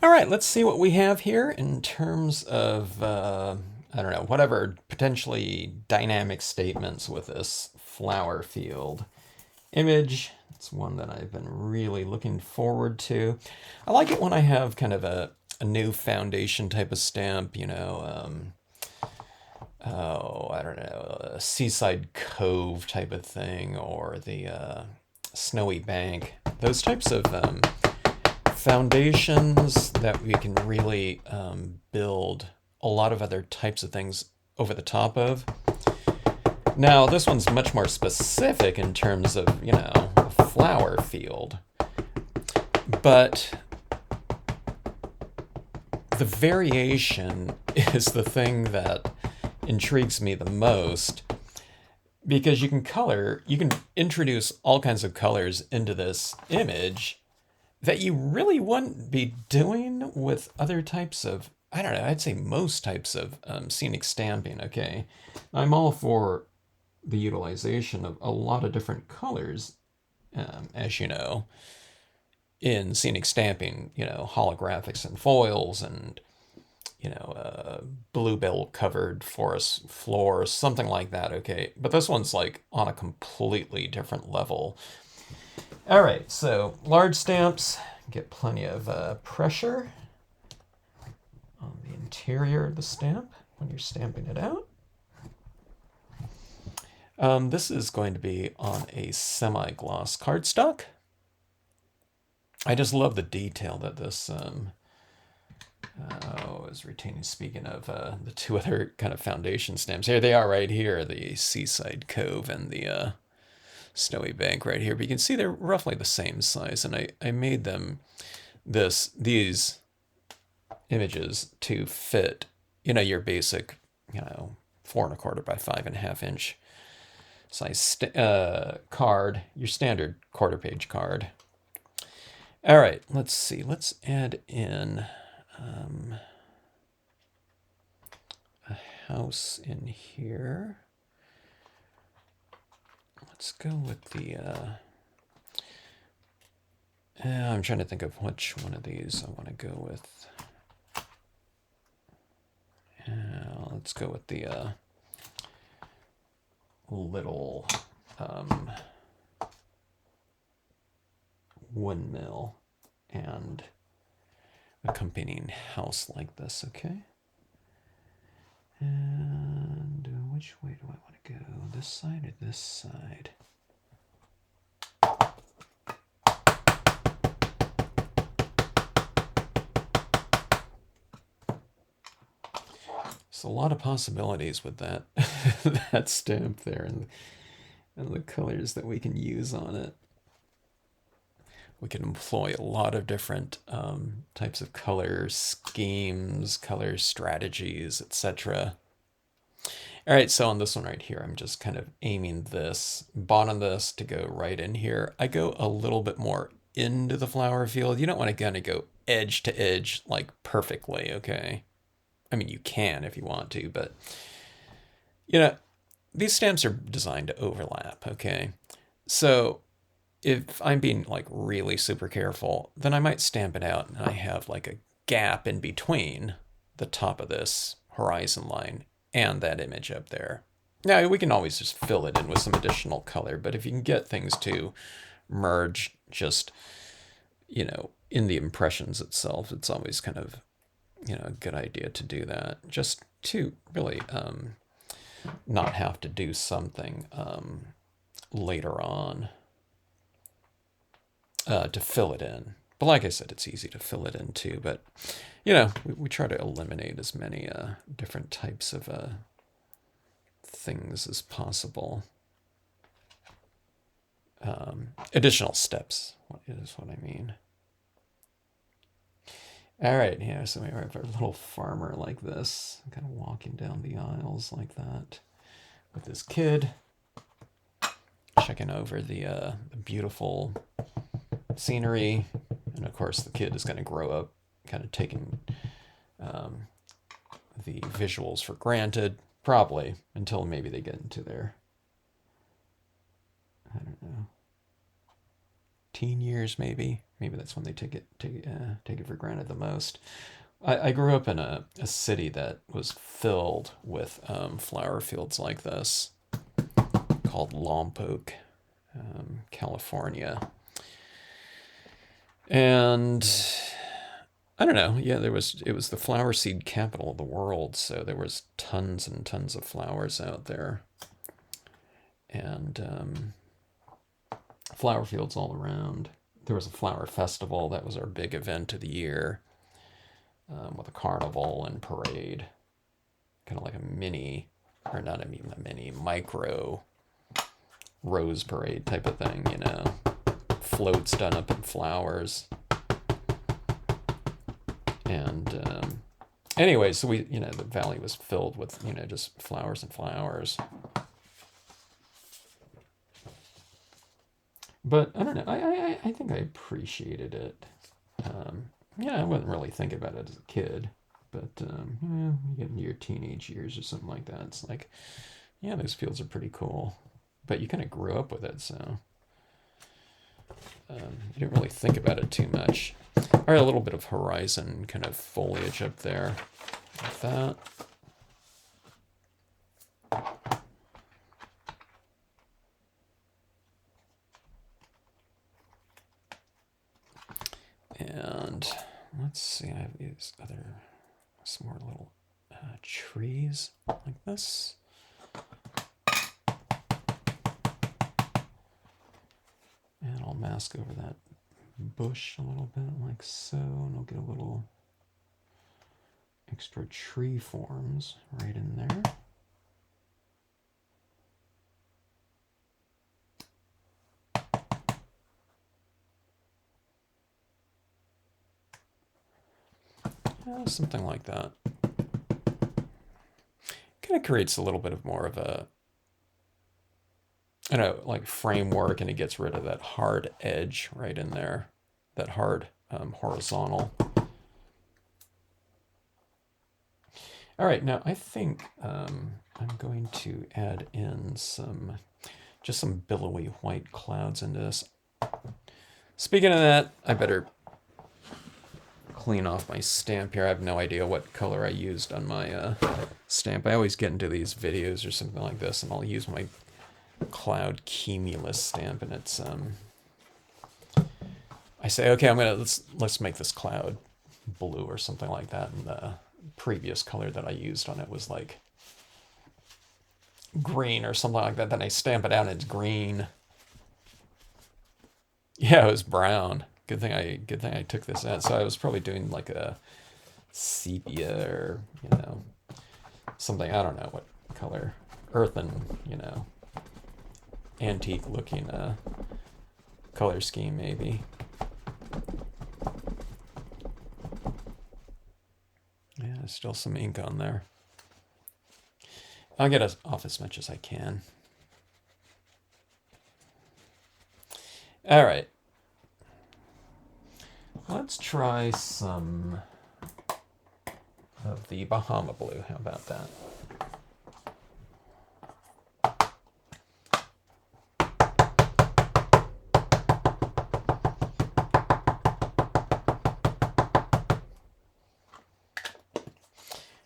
All right, let's see what we have here in terms of, I don't know, whatever potentially dynamic statements with this flower field image. It's one that I've been really looking forward to. I like it when I have kind of a new foundation type of stamp, oh, I don't know, a seaside cove type of thing, or the snowy bank. Those types of foundations that we can really build a lot of other types of things over the top of. Now, this one's much more specific in terms of, a flower field. But the variation is the thing that intrigues me the most, because you can introduce all kinds of colors into this image that you really wouldn't be doing with other types of, I don't know, I'd say most types of scenic stamping, okay? I'm all for the utilization of a lot of different colors, as you know, in scenic stamping, holographics and foils and, bluebell covered forest floors, something like that, okay? But this one's like on a completely different level. All right, so large stamps get plenty of pressure on the interior of the stamp when you're stamping it out. This is going to be on a semi-gloss cardstock. I just love the detail that this is retaining. Speaking of the two other kind of foundation stamps, here they are right here, the Seaside Cove and the Snowy Bank right here. But you can see they're roughly the same size, and I made them these images to fit, your basic, 4¼ by 5½ inch size card, your standard quarter-page card. All right, let's see. Let's add in a house in here. Let's go with the... I'm trying to think of which one of these I want to go with. Let's go with the little windmill and accompanying house like this, okay? And which way do I want to go? This side or this side? So a lot of possibilities with that that stamp there, and the colors that we can use on it. We can employ a lot of different types of color schemes, color strategies, etc. All right, so on this one right here, I'm just kind of aiming this, bottom this to go right in here. I go a little bit more into the flower field. You don't want to kind of go edge to edge like perfectly, okay? I mean, you can if you want to, but these stamps are designed to overlap, okay? So if I'm being like really super careful, then I might stamp it out and I have like a gap in between the top of this horizon line and that image up there. Now, we can always just fill it in with some additional color, but if you can get things to merge just, in the impressions itself, it's always kind of, a good idea to do that, just to really not have to do something later on to fill it in. But like I said, it's easy to fill it in too. But, we try to eliminate as many different types of things as possible. Additional steps is what I mean. All right, yeah, so we have our little farmer like this, kind of walking down the aisles like that with his kid, checking over the beautiful scenery. And of course, the kid is going to grow up kind of taking the visuals for granted, probably, until maybe they get into their, I don't know, teen years, maybe. Maybe that's when they take it for granted the most. I grew up in a city that was filled with flower fields like this, called Lompoc, California. And I don't know. Yeah, it was the flower seed capital of the world, so there was tons and tons of flowers out there, and flower fields all around. There was a flower festival that was our big event of the year, with a carnival and parade, kind of like a mini, or not a mini, micro rose parade type of thing, you know, floats done up in flowers. And anyway, so we, the valley was filled with, just flowers and flowers. But I don't know. I think I appreciated it. I wasn't really thinking about it as a kid, but you get into your teenage years or something like that. It's like, yeah, those fields are pretty cool. But you kind of grew up with it, so you didn't really think about it too much. All right, a little bit of horizon kind of foliage up there, like that. And let's see, I have these some more little trees like this. And I'll mask over that bush a little bit like so, and I'll get a little extra tree forms right in there. Something like that. Kind of creates a little bit of more of a, like framework, and it gets rid of that hard edge right in there, that hard horizontal. All right, now I think I'm going to add in just some billowy white clouds into this. Speaking of that, I better clean off my stamp here. I have no idea what color I used on my stamp. I always get into these videos or something like this, and I'll use my cloud cumulus stamp, and it's I say, okay, let's make this cloud blue or something like that, and the previous color that I used on it was like green or something like that. Then I stamp it out and it's green. Yeah, it was brown. Good thing I took this out. So I was probably doing like a sepia or something. I don't know what color, earthen, antique looking color scheme maybe. Yeah, there's still some ink on there. I'll get off as much as I can. All right. Let's try some of the Bahama blue. How about that?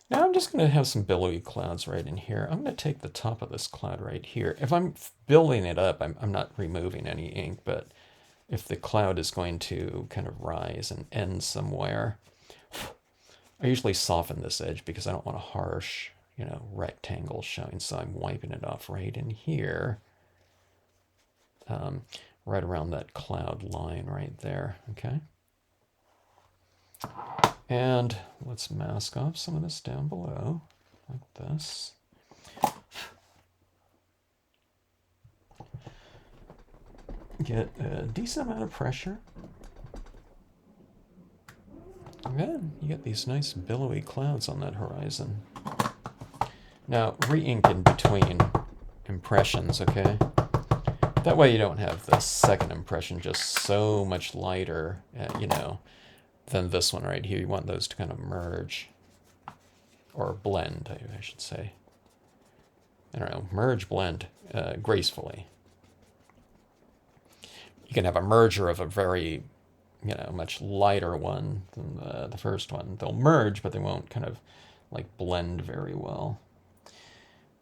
Now I'm just going to have some billowy clouds right in here. I'm going to take the top of this cloud right here. If I'm building it up, I'm not removing any ink, but if the cloud is going to kind of rise and end somewhere, I usually soften this edge because I don't want a harsh, rectangle showing, so I'm wiping it off right in here, right around that cloud line right there, okay? And let's mask off some of this down below, like this. Get a decent amount of pressure. And then you get these nice billowy clouds on that horizon. Now, re-ink in between impressions, okay? That way you don't have the second impression just so much lighter, than this one right here. You want those to kind of merge, or blend, I should say. I don't know, merge, blend gracefully. you can have a merger of a very, much lighter one than the first one. They'll merge, but they won't kind of like blend very well.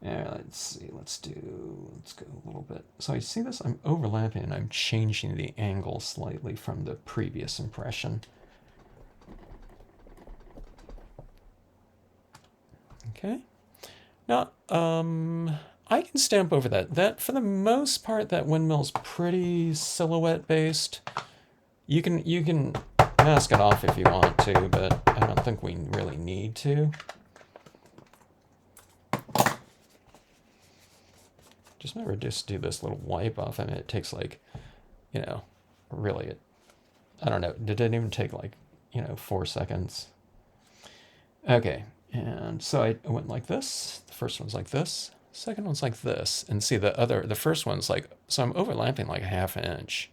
Let's see, let's go a little bit. So I see this, I'm overlapping and I'm changing the angle slightly from the previous impression. Okay. Now, I can stamp over that. That, for the most part, that windmill's pretty silhouette based. You can mask it off if you want to, but I don't think we really need to. Just remember, just do this little wipe off. I mean, it takes like, really, I don't know. Did it even take like, 4 seconds? Okay, and so I went like this. The first one's like this. Second one's like this. And see the first one's like, so I'm overlapping like a ½ inch.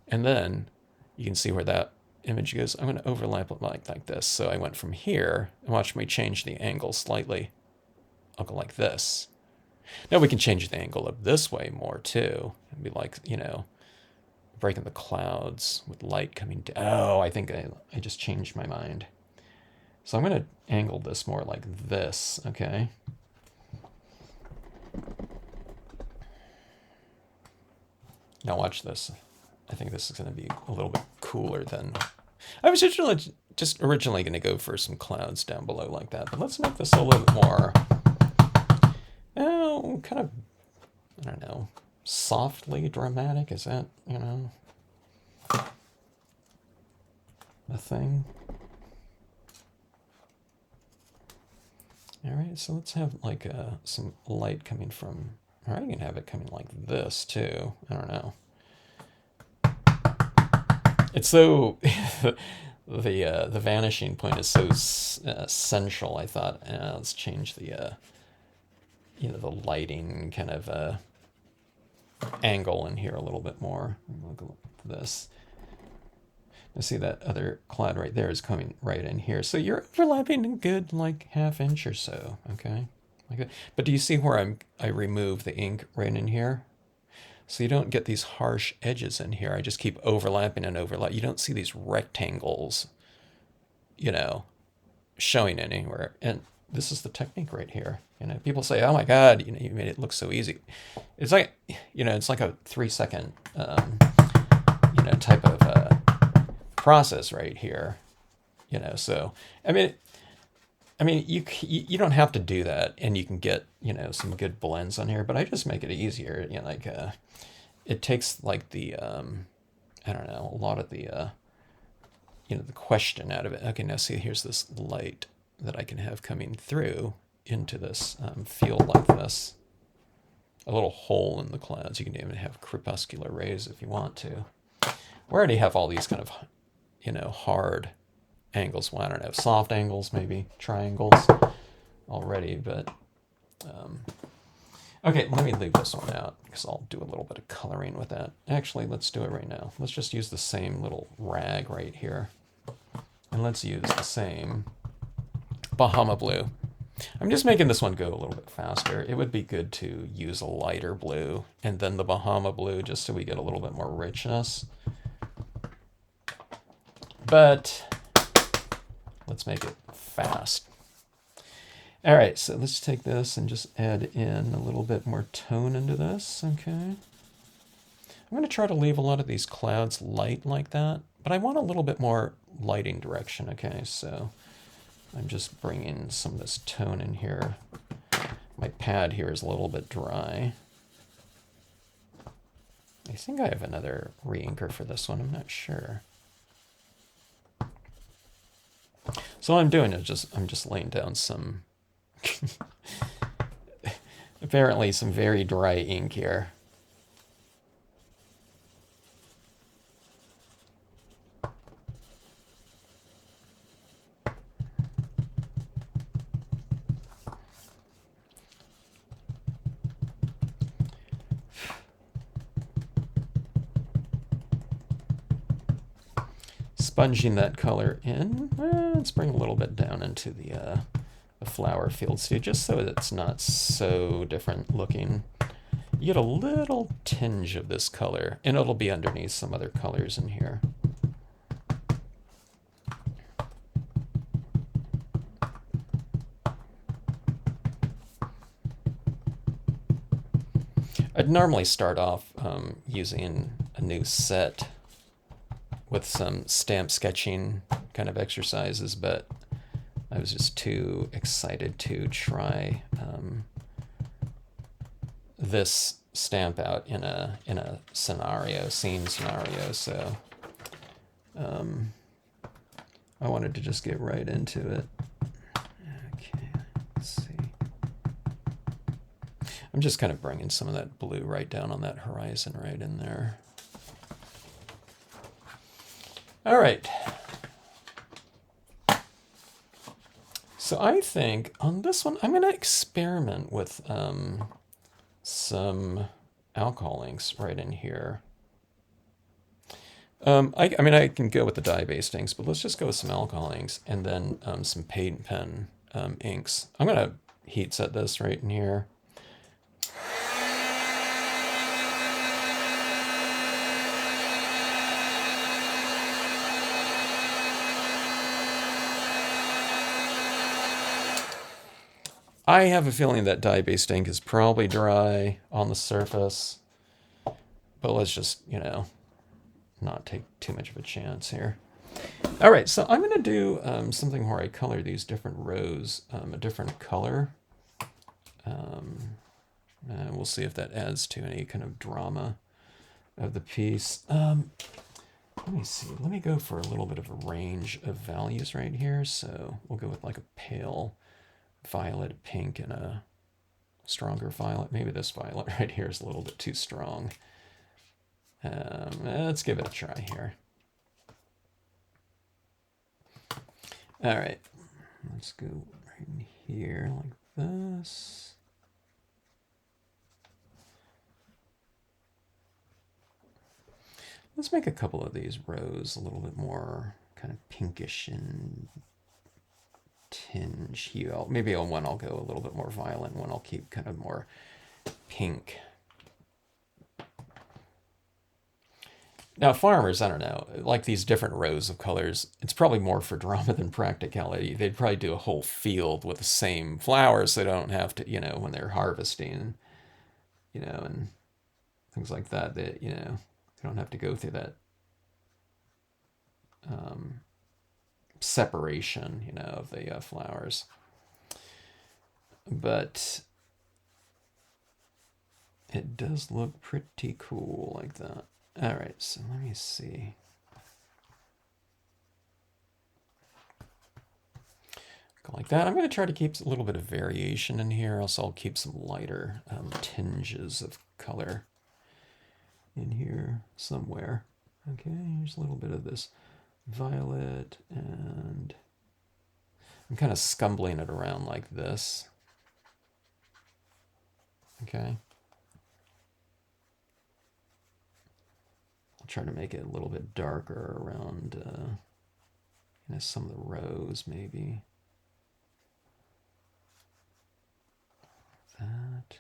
And then you can see where that image goes. I'm going to overlap it like this. So I went from here, and watch me change the angle slightly. I'll go like this. Now we can change the angle up this way more too. And be like, breaking the clouds with light coming down. Oh, I think I just changed my mind. So I'm going to angle this more like this, okay? Now watch this. I think this is going to be a little bit cooler than... I was just originally going to go for some clouds down below like that, but let's make this a little bit more... kind of, I don't know, softly dramatic. Is that, a thing? All right, so let's have like some light coming from, or I can have it coming like this too. I don't know. It's so, the vanishing point is so central. I thought, let's change the, the lighting kind of angle in here a little bit more. Look at this. You see that other cloud right there is coming right in here. So you're overlapping a good like ½ inch or so, okay? Like that. But do you see where I remove the ink right in here? So you don't get these harsh edges in here. I just keep overlapping and overlap. You don't see these rectangles, showing anywhere. And this is the technique right here. People say, "Oh my God, you made it look so easy." It's like, it's like a 3-second, type of process right here. So I mean, you don't have to do that, and you can get some good blends on here. But I just make it easier. It takes like the I don't know, a lot of the the question out of it. Okay, now see, here's this light that I can have coming through into this field like this. A little hole in the clouds. You can even have crepuscular rays if you want to. We already have all these kind of, hard angles. Well, I don't know, soft angles, maybe triangles already, but okay, let me leave this one out because I'll do a little bit of coloring with that. Actually, let's do it right now. Let's just use the same little rag right here. And let's use the same Bahama blue. I'm just making this one go a little bit faster. It would be good to use a lighter blue and then the Bahama blue just so we get a little bit more richness. But let's make it fast. All right, so let's take this and just add in a little bit more tone into this, okay? I'm going to try to leave a lot of these clouds light like that, but I want a little bit more lighting direction, okay? So I'm just bringing some of this tone in here. My pad here is a little bit dry. I think I have another re-inker for this one, I'm not sure. So all I'm doing is I'm just laying down some, apparently some very dry ink here. Sponging that color in. Let's bring a little bit down into the flower fields too, just so that it's not so different looking. You get a little tinge of this color, and it'll be underneath some other colors in here. I'd normally start off using a new set with some stamp sketching kind of exercises, but I was just too excited to try this stamp out in a scene scenario. So I wanted to just get right into it. Okay, let's see. I'm just kind of bringing some of that blue right down on that horizon right in there. All right. So I think on this one, I'm going to experiment with some alcohol inks right in here. I mean, I can go with the dye-based inks, but let's just go with some alcohol inks and then some paint pen inks. I'm going to heat set this right in here. I have a feeling that dye-based ink is probably dry on the surface, but let's just, you know, not take too much of a chance here. All right, so I'm going to do something where I color these different rows a different color. We'll see if that adds to any kind of drama of the piece. Let me see. Let me go for a little bit of a range of values right here. So we'll go with like a pale violet, pink, and a stronger violet. Maybe this violet right here is a little bit too strong. Let's give it a try here. All right, let's go right in here like this. Let's make a couple of these rows a little bit more kind of pinkish and tinge hue. Maybe on one I'll go a little bit more violet, and one I'll keep kind of more pink. Now, farmers, I don't know, like these different rows of colors, it's probably more for drama than practicality. They'd probably do a whole field with the same flowers so they don't have to, you know, when they're harvesting, you know, and things like that, that, you know, they don't have to go through that separation, you know, of the flowers. But it does look pretty cool like that. All right, so let me see. Go like that. I'm going to try to keep a little bit of variation in here. Also, I'll keep some lighter tinges of color in here somewhere. Okay, here's a little bit of this violet, and I'm kind of scumbling it around like this. Okay. I'll try to make it a little bit darker around you know, some of the rows, maybe. That.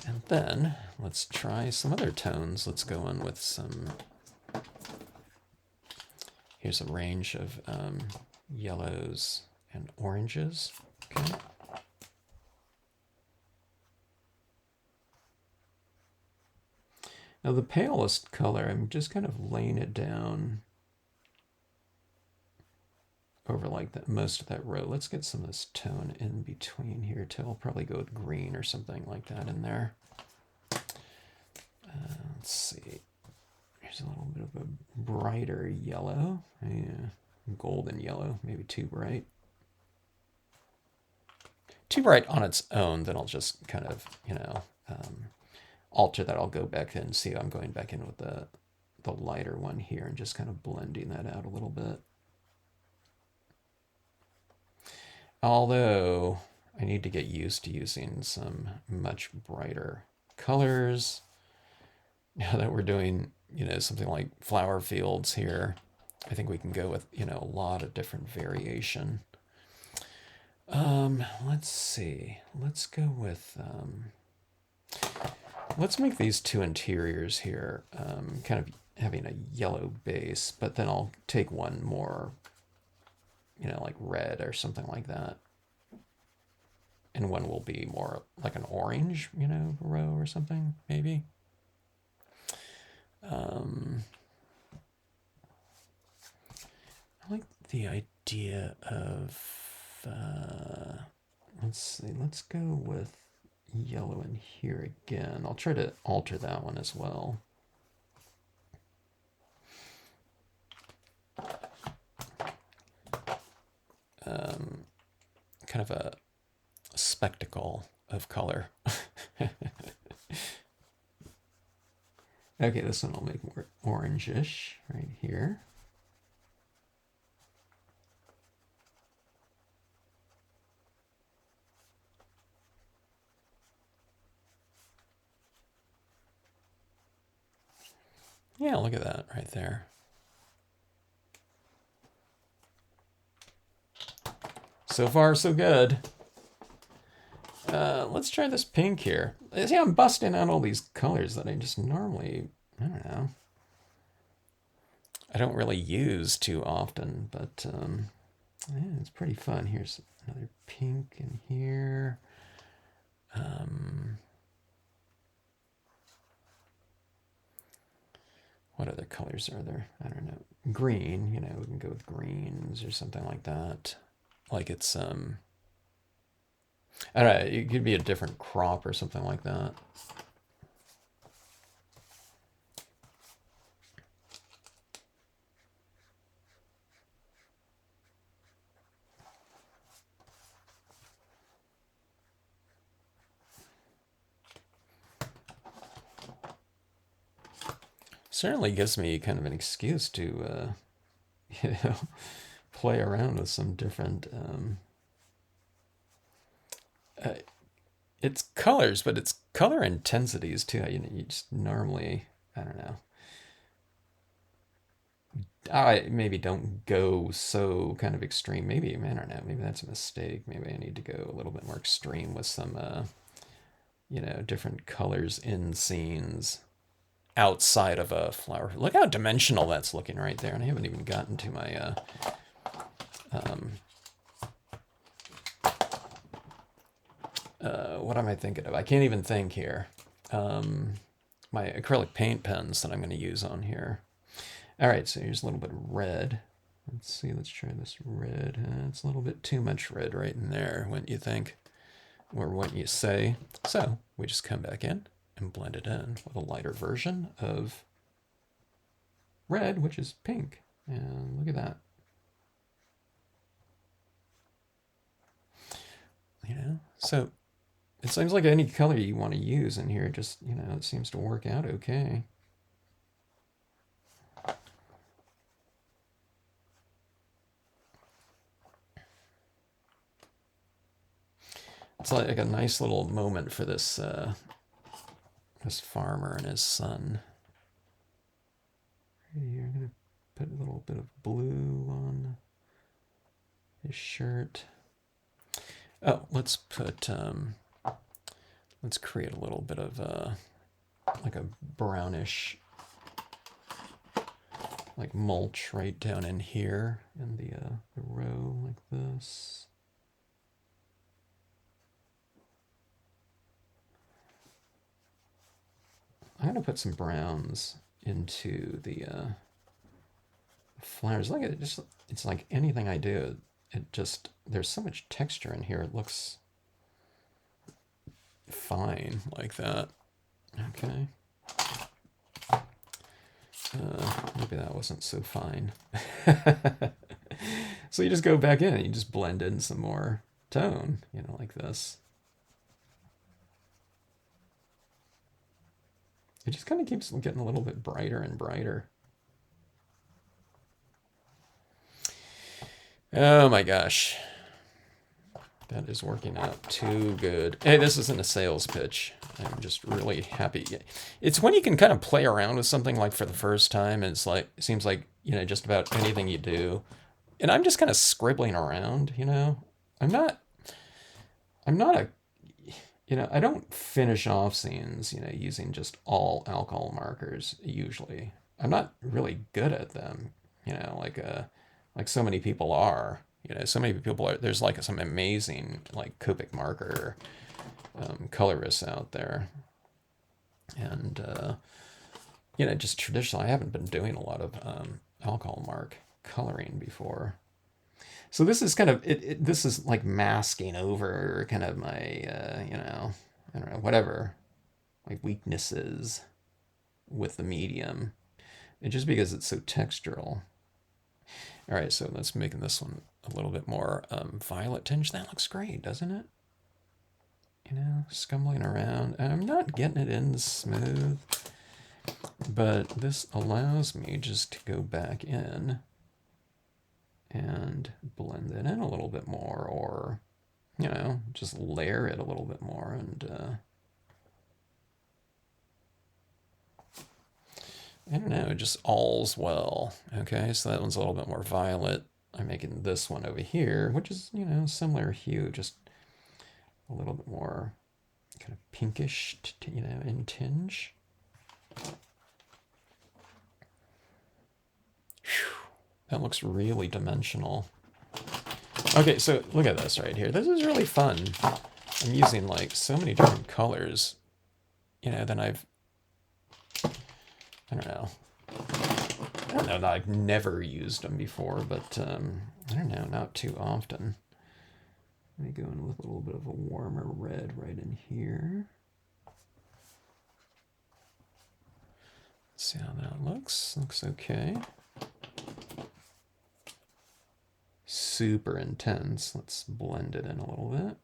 And then let's try some other tones. Let's go in with some. Here's a range of yellows and oranges. Okay. Now the palest color, I'm just kind of laying it down over like that, most of that row. Let's get some of this tone in between here too. I'll probably go with green or something like that in there. Let's see. Here's a little bit of a brighter yellow. Yeah, golden yellow, maybe too bright. Too bright on its own, then I'll just kind of, you know, alter that. I'll go back and see I'm going back in with the lighter one here and just kind of blending that out a little bit. Although I need to get used to using some much brighter colors. Now that we're doing, you know, something like flower fields here, I think we can go with, you know, a lot of different variation. Let's see. Let's go with, let's make these two interiors here kind of having a yellow base, but then I'll take one more, like red or something like that. And one will be more like an orange, row or something, maybe. I like the idea of, let's see, let's go with yellow in here again. I'll try to alter that one as well. Kind of a spectacle of color. Okay, this one I'll make more orangish right here. Yeah, look at that right there. So far, so good. Let's try this pink here. See, I'm busting out all these colors that I just normally, I don't know, I don't really use too often, but yeah, it's pretty fun. Here's another pink in here. What other colors are there? I don't know. Green, we can go with greens or something like that. Like it's, I don't know, it could be a different crop or something like that. Certainly gives me kind of an excuse to, you know, play around with some different. Uh, it's colors, but it's color intensities too. You just normally, I don't know. I maybe don't go so kind of extreme. Maybe, I don't know. Maybe that's a mistake. Maybe I need to go a little bit more extreme with some, different colors in scenes outside of a flower. Look how dimensional that's looking right there. And I haven't even gotten to my what am I thinking of? I can't even think here. My acrylic paint pens that I'm going to use on here. All right, so here's a little bit of red. Let's see, let's try this red. It's a little bit too much red right in there, wouldn't you think? Or wouldn't you say? So we just come back in and blend it in with a lighter version of red, which is pink. And look at that. So it seems like any color you want to use in here, just, it seems to work out okay. It's like a nice little moment for this this farmer and his son. Right here, I'm gonna put a little bit of blue on his shirt. Oh, let's put let's create a little bit of like a brownish like mulch right down in here in the row like this. I'm gonna put some browns into the flowers. Look at it, just it's like anything I do, it just there's so much texture in here. It looks fine like that. Okay. Maybe that wasn't so fine. So you just go back in and you just blend in some more tone, like this. It just kind of keeps getting a little bit brighter and brighter. Oh my gosh. That is working out too good. Hey, this isn't a sales pitch. I'm just really happy. It's when you can kind of play around with something like for the first time, and it seems like, just about anything you do. And I'm just kind of scribbling around, I'm not I'm not a, I don't finish off scenes, using just all alcohol markers usually. I'm not really good at them, like so many people are. So many people are. There's like some amazing like Copic marker colorists out there, and just traditionally, I haven't been doing a lot of alcohol mark coloring before. So this is kind of this is like masking over kind of my I don't know, whatever, like weaknesses with the medium, and just because it's so textural. All right, so let's make this one a little bit more violet tinge. That looks great, doesn't it? Scumbling around. I'm not getting it in smooth, but this allows me just to go back in and blend it in a little bit more, or just layer it a little bit more. And I don't know, just all's well. Okay, so that one's a little bit more violet. I'm making this one over here, which is, similar hue, just a little bit more kind of pinkish, in tinge. Whew, that looks really dimensional. Okay, so look at this right here. This is really fun. I'm using like so many different colors, than I don't know. I don't know that I've never used them before, but I don't know, not too often. Let me go in with a little bit of a warmer red right in here. See how that looks. Looks okay. Super intense. Let's blend it in a little bit.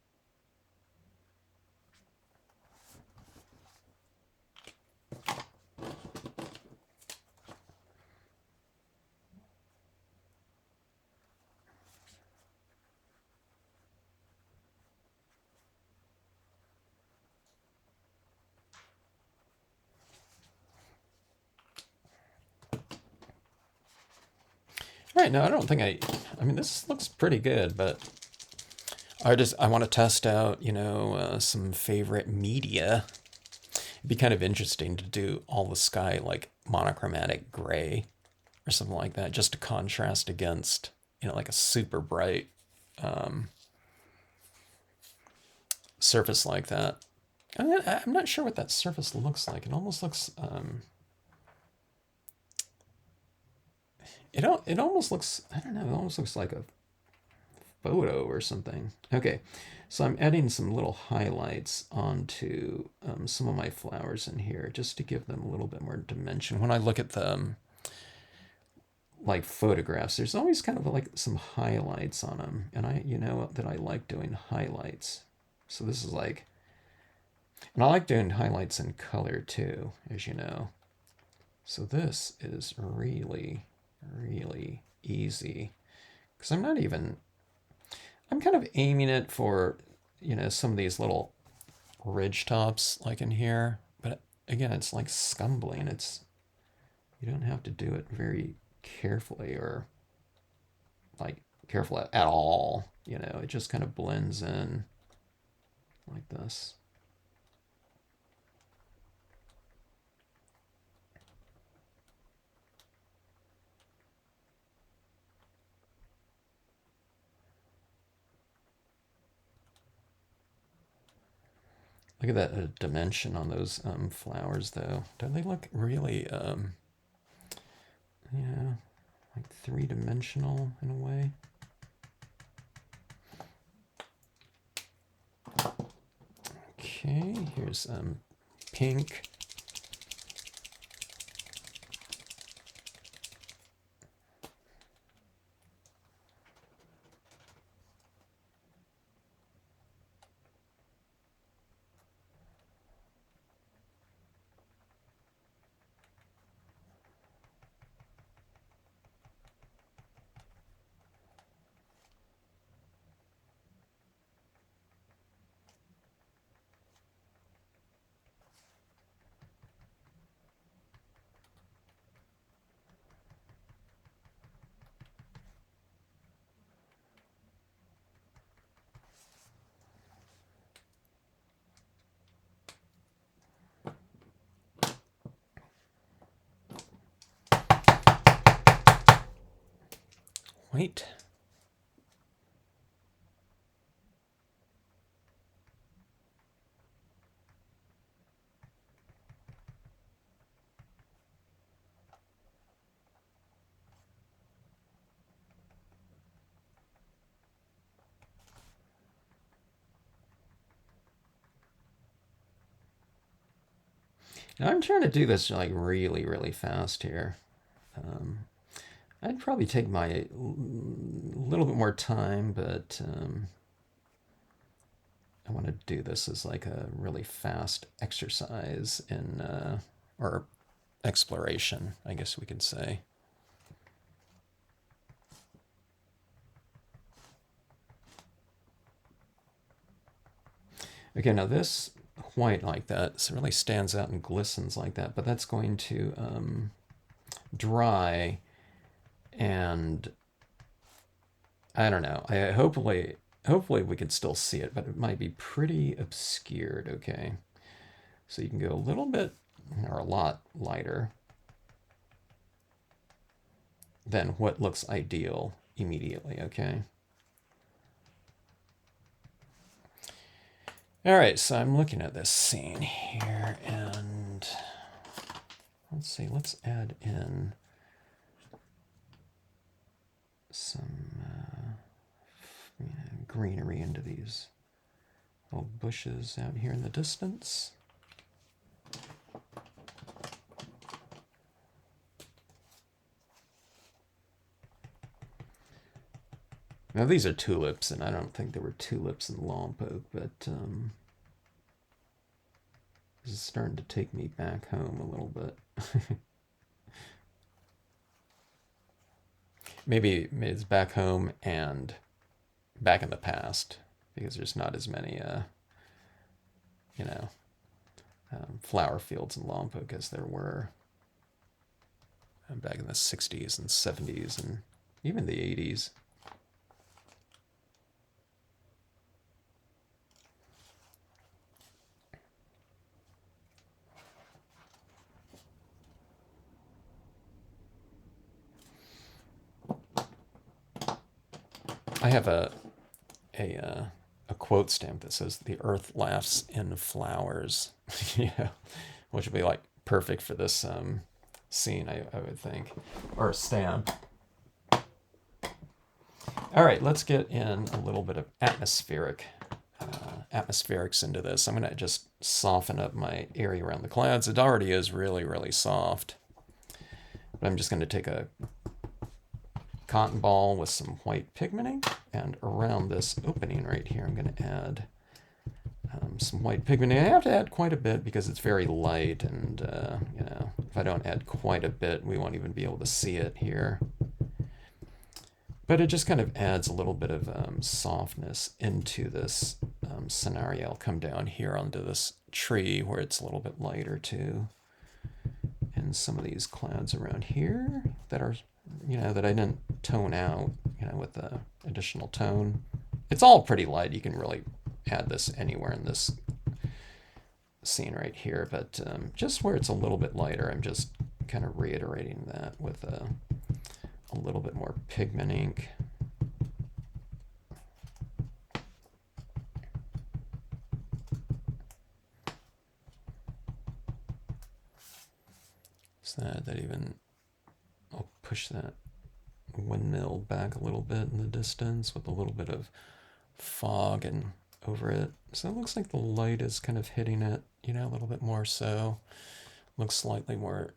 All right, now I don't think I mean, this looks pretty good, but I want to test out, some favorite media. It'd be kind of interesting to do all the sky like monochromatic gray or something like that, just to contrast against, like a super bright surface like that. I'm not sure what that surface looks like. It almost looks, it almost looks, I don't know, it almost looks like a photo or something. Okay, so I'm adding some little highlights onto some of my flowers in here just to give them a little bit more dimension. When I look at them like photographs, there's always kind of like some highlights on them, and that I like doing highlights. So this is like, and I like doing highlights in color too, as you know. So this is really, really easy because I'm kind of aiming it for, some of these little ridge tops like in here. But again, it's like scumbling. You don't have to do it very carefully or like careful at all. It just kind of blends in like this. Look at that dimension on those flowers, though. Don't they look really, like three-dimensional in a way? Okay, here's pink. white. Now I'm trying to do this like really, really fast here. I'd probably take my little bit more time, but I want to do this as like a really fast exercise in, or exploration, I guess we could say. Okay, now this white like that really stands out and glistens like that, but that's going to dry, and I don't know. Hopefully we can still see it, but it might be pretty obscured. Okay, so you can go a little bit or a lot lighter than what looks ideal immediately. Okay. All right, so I'm looking at this scene here, and let's see, let's add in some greenery into these little bushes out here in the distance. Now these are tulips, and I don't think there were tulips in Lompoc, but this is starting to take me back home a little bit. Maybe it's back home and back in the past, because there's not as many, flower fields in Lompoc as there were back in the 60s and 70s and even the 80s. I have a quote stamp that says "The earth laughs in flowers," yeah, which would be like perfect for this scene, I would think, or a stamp. All right, let's get in a little bit of atmospherics into this. I'm going to just soften up my area around the clouds. It already is really, really soft, but I'm just going to take a cotton ball with some white pigment ink, and around this opening right here I'm going to add some white pigment ink. I have to add quite a bit because it's very light, and if I don't add quite a bit we won't even be able to see it here. But it just kind of adds a little bit of softness into this scenario. I'll come down here onto this tree where it's a little bit lighter too, and some of these clouds around here that are, that I didn't tone out, with the additional tone. It's all pretty light. You can really add this anywhere in this scene right here, but just where it's a little bit lighter, I'm just kind of reiterating that with a little bit more pigment ink. So that even, I'll push that windmill back a little bit in the distance with a little bit of fog and over it. So it looks like the light is kind of hitting it, a little bit more so. Looks slightly more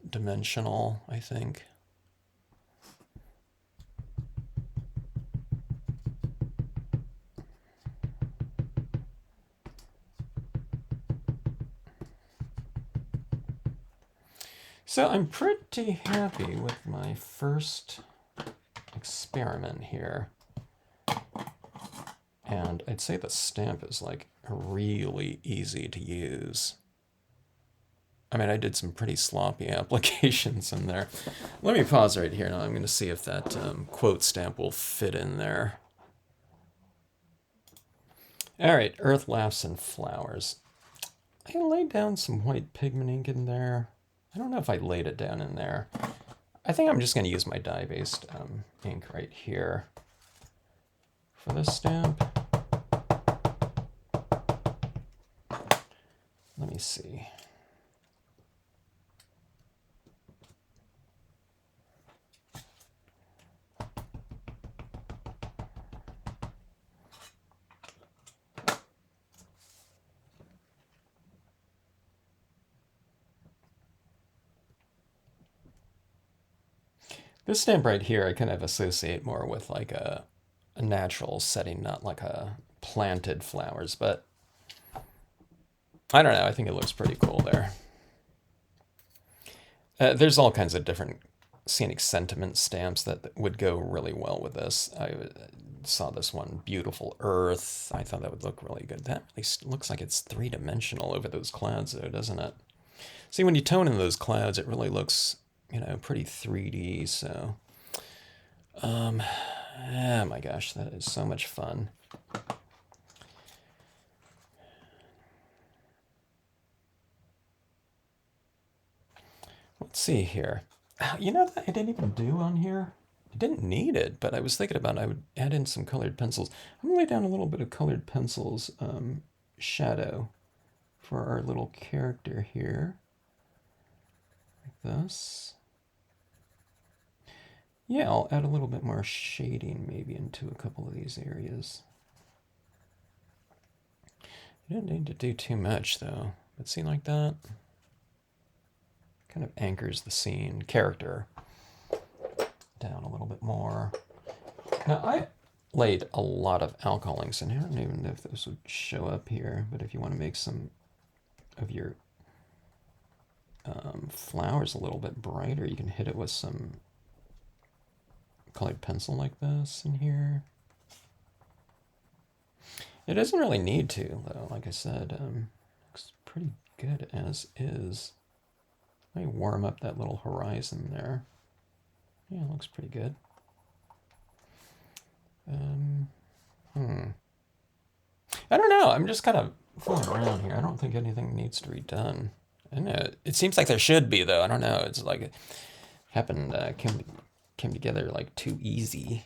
dimensional, I think. So I'm pretty happy with my first experiment here. And I'd say the stamp is like really easy to use. I mean, I did some pretty sloppy applications in there. Let me pause right here now. I'm going to see if that quote stamp will fit in there. All right, Earth Laughs in Flowers. I laid down some white pigment ink in there. I don't know if I laid it down in there. I think I'm just going to use my dye-based ink right here for this stamp. Let me see. This stamp right here I kind of associate more with like a natural setting, not like a planted flowers, but I don't know, I think it looks pretty cool there. There's all kinds of different scenic sentiment stamps that would go really well with this. I saw this one, Beautiful Earth. I thought that would look really good. That really looks like it's three-dimensional over those clouds though, doesn't it? See, when you tone in those clouds, it really looks, you know, pretty 3D, so... oh my gosh, that is so much fun. Let's see here. You know that I didn't even do on here? I didn't need it, but I was thinking about I would add in some colored pencils. I'm going to lay down a little bit of colored pencils shadow for our little character here. Like this. Yeah, I'll add a little bit more shading maybe into a couple of these areas. You don't need to do too much though. But see, like that? Kind of anchors the scene, character. Down a little bit more. Now I laid a lot of alcohol inks in here. I don't even know if those would show up here, but if you want to make some of your flowers a little bit brighter, you can hit it with some colored pencil like this in here. It doesn't really need to, though. Like I said, looks pretty good as is. Let me warm up that little horizon there. Yeah, it looks pretty good. I don't know. I'm just kind of fooling around here. I don't think anything needs to be done. I know it seems like there should be, though. I don't know. It's like it happened, came together like too easy.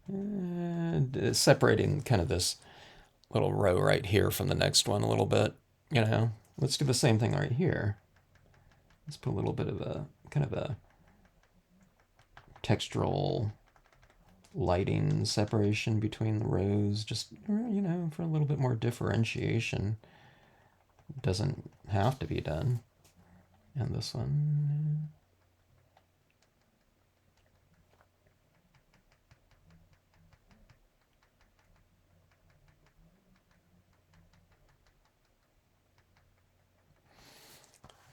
And separating kind of this little row right here from the next one a little bit, you know. Let's do the same thing right here. Let's put a little bit of a kind of a textural lighting separation between the rows, just, you know, for a little bit more differentiation. It doesn't have to be done. And this one.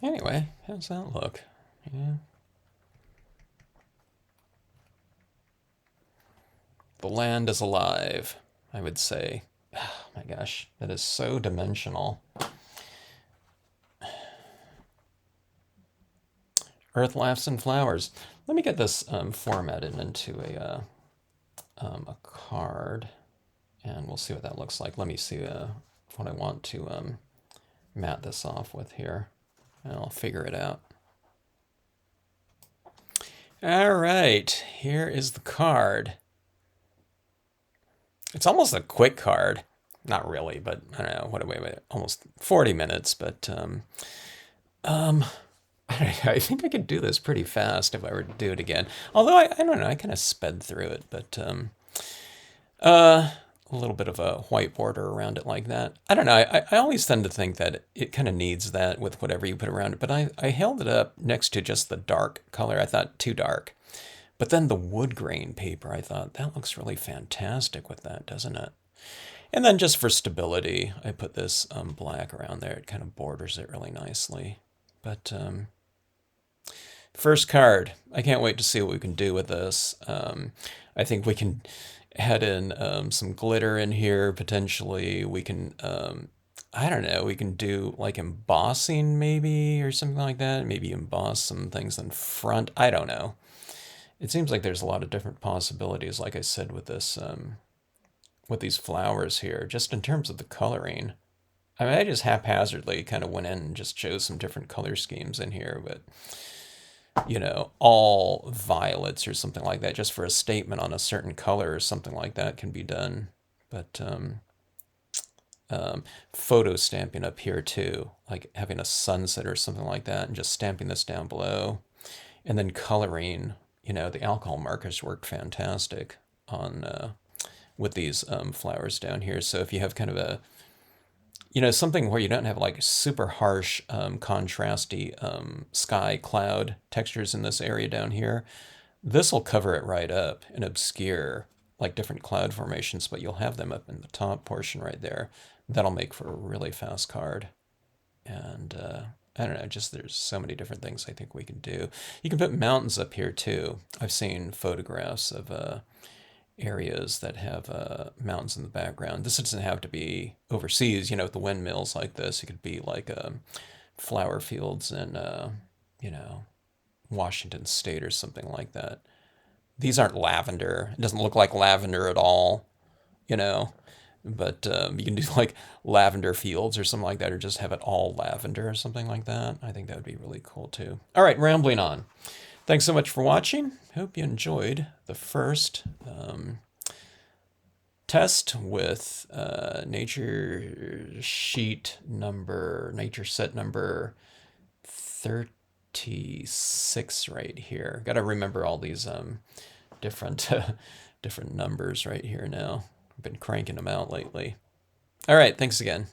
Anyway, how's that look? Yeah. The land is alive, I would say. Oh my gosh, that is so dimensional. Earth laughs and flowers. Let me get this formatted into a card, and we'll see what that looks like. Let me see what I want to mat this off with here, and I'll figure it out. All right, here is the card. It's almost a quick card. Not really, but I don't know, what do we wait? Almost 40 minutes, but I think I could do this pretty fast if I were to do it again. Although I don't know, I kind of sped through it, but a little bit of a white border around it like that. I don't know. I always tend to think that it kind of needs that with whatever you put around it. But I held it up next to just the dark color. I thought too dark. But then the wood grain paper, I thought that looks really fantastic with that, doesn't it? And then just for stability, I put this black around there. It kind of borders it really nicely. But first card. I can't wait to see what we can do with this. I think we can add in some glitter in here, potentially. We can, I don't know, we can do like embossing maybe or something like that. Maybe emboss some things in front. I don't know. It seems like there's a lot of different possibilities, like I said, with this, with these flowers here, just in terms of the coloring. I mean, I just haphazardly kind of went in and just chose some different color schemes in here, but all violets or something like that, just for a statement on a certain color or something like that can be done. But photo stamping up here too, like having a sunset or something like that, and just stamping this down below, and then coloring. The alcohol markers worked fantastic on with these flowers down here. So if you have kind of a something where you don't have like super harsh, contrasty sky cloud textures in this area down here, this will cover it right up and obscure like different cloud formations, but you'll have them up in the top portion right there. That'll make for a really fast card. And I don't know, just there's so many different things I think we can do. You can put mountains up here too. I've seen photographs of areas that have mountains in the background. This doesn't have to be overseas, with the windmills like this. It could be like flower fields in, Washington State or something like that. These aren't lavender. It doesn't look like lavender at all, you know. But you can do like lavender fields or something like that, or just have it all lavender or something like that. I think that would be really cool too. All right, rambling on. Thanks so much for watching. Hope you enjoyed the first test with nature set number 36 right here. Got to remember all these different different numbers right here now. I've been cranking them out lately. All right, thanks again.